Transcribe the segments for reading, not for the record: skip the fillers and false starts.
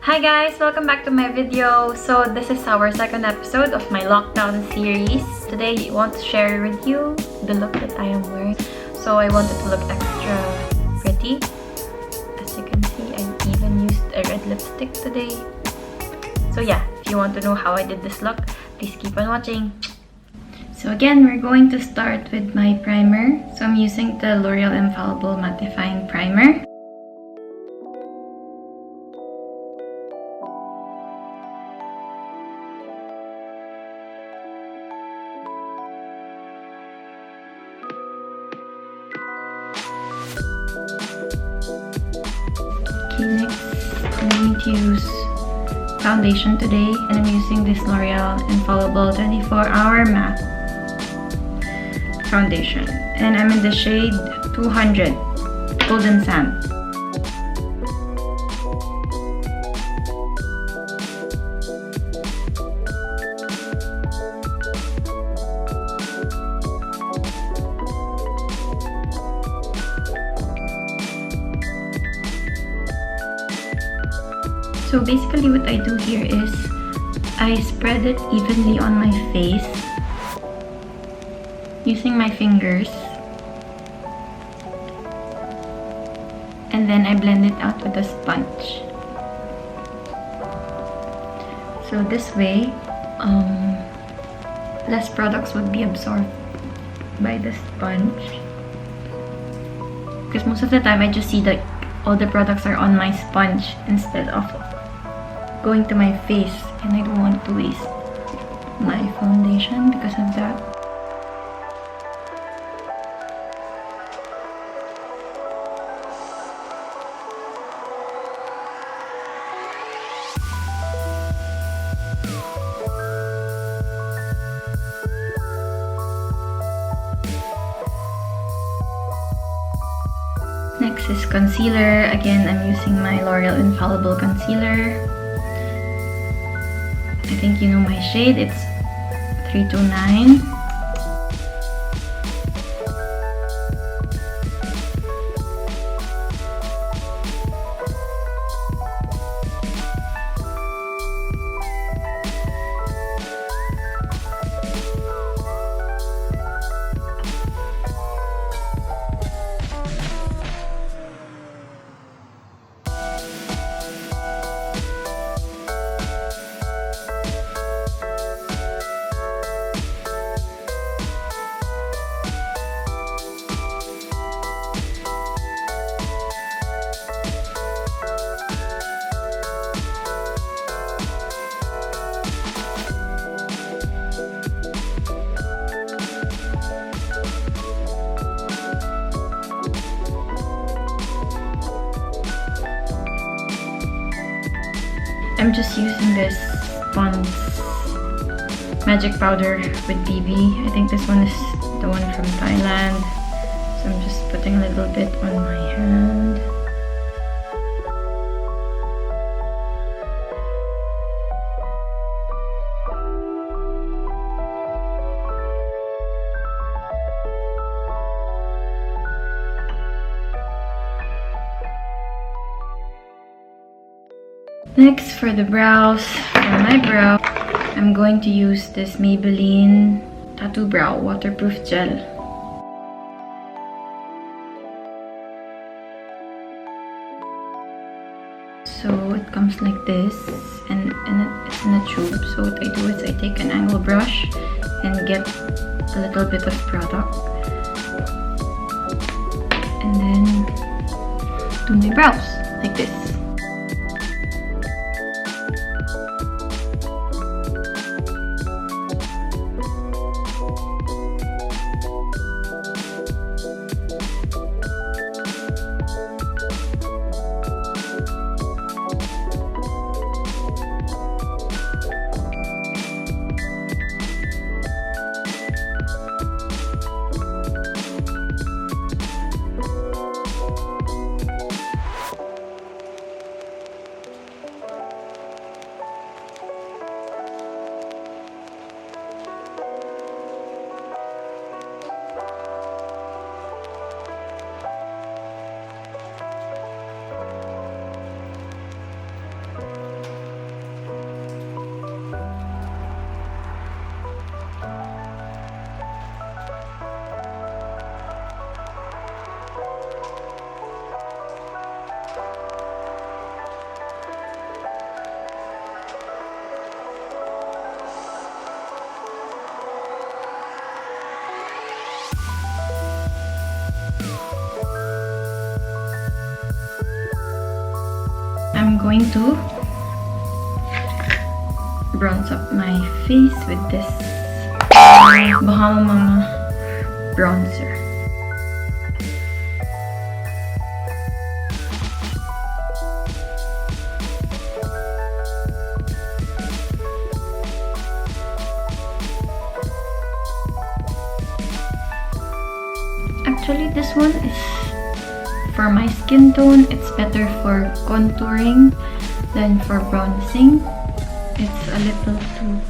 Hi guys! Welcome back to my video. So this is our second episode of my lockdown series. Today I want to share with you the look that I am wearing. So I wanted to look extra pretty. As you can see, I even used a red lipstick today. So yeah, if you want to know how I did this look, please keep on watching. So again, we're going to start with my primer. So I'm using the L'Oreal Infallible Mattifying Primer. Next, I'm going to use foundation today, and I'm using this L'Oreal Infallible 24-Hour Matte Foundation, and I'm in the shade 200 Golden Sand. So basically what I do here is I spread it evenly on my face using my fingers, and then I blend it out with a sponge. So this way, less products would be absorbed by the sponge, because most of the time I just see that all the products are on my sponge instead of going to my face, and I don't want to waste my foundation because of that. Next is concealer. Again, I'm using my L'Oreal Infallible Concealer. I think you know my shade, it's 329. I'm just using this Pond's Magic Powder with BB. I think this one is the one from Thailand. So I'm just putting a little bit on my hand. Next, for the brows, for my brow, I'm going to use this Maybelline Tattoo Brow Waterproof Gel. So it comes like this, and it's in a tube. So what I do is I take an angle brush and get a little bit of product, and then do my brows like this. going to bronze up my face with this Bahama Mama bronzer. Actually, this one is for my skin tone. It's better for contouring than for bronzing. It's a little too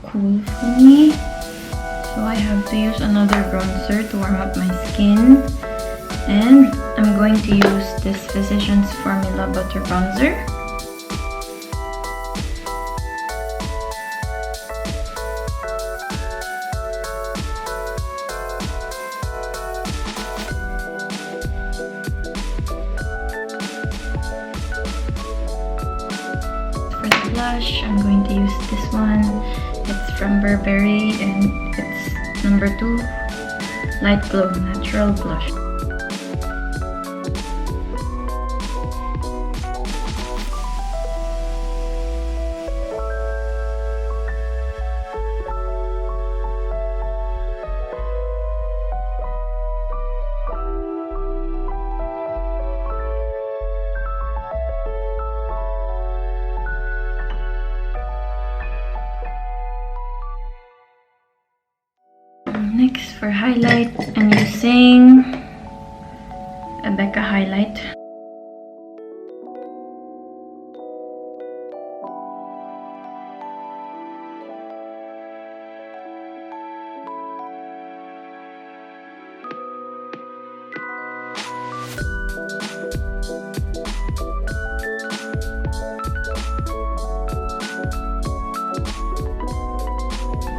cool for me, so I have to use another bronzer to warm up my skin. And I'm going to use this Physicians Formula Butter Bronzer. For the blush, I'm going to use this one. It's from Burberry and it's number 2 Light Glow Natural Blush. Next, for highlight, I'm using a Becca highlight.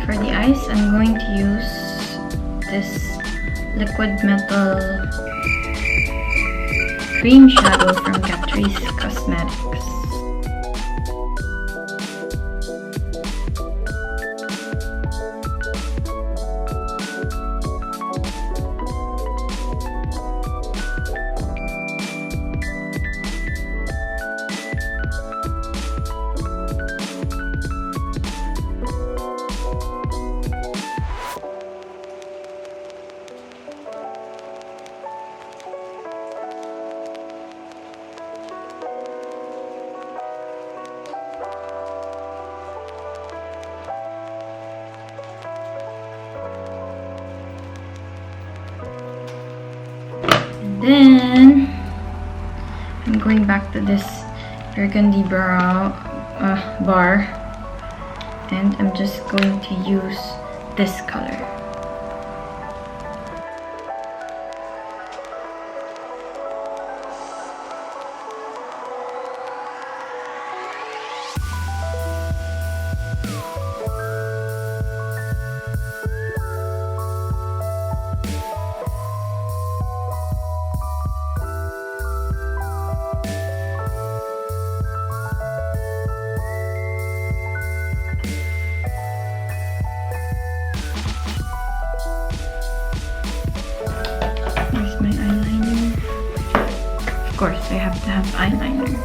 For the eyes, I'm going to use this liquid metal cream shadow from Catrice Cosmetics. Then I'm going back to this burgundy brow bar, and I'm just going to use this color. Of course, I have to have eyeliner.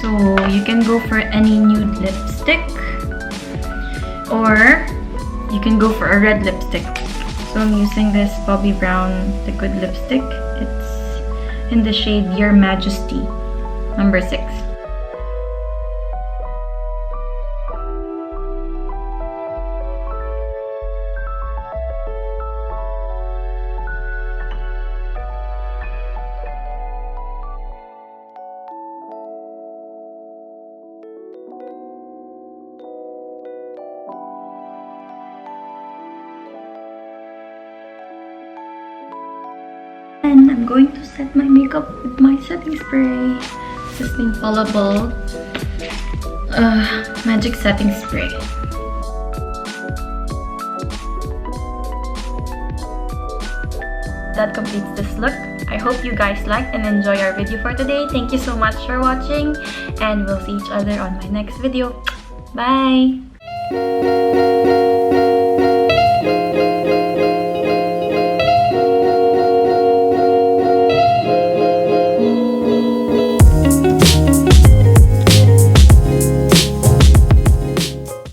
So you can go for any nude lipstick, or you can go for a red lipstick. So I'm using this Bobbi Brown liquid lipstick. It's in the shade Your Majesty, number 6. I'm going to set my makeup with my setting spray. This is infallible magic setting spray. That completes this look. I hope you guys liked and enjoy our video for today. Thank you so much for watching, and we'll see each other on my next video. Bye!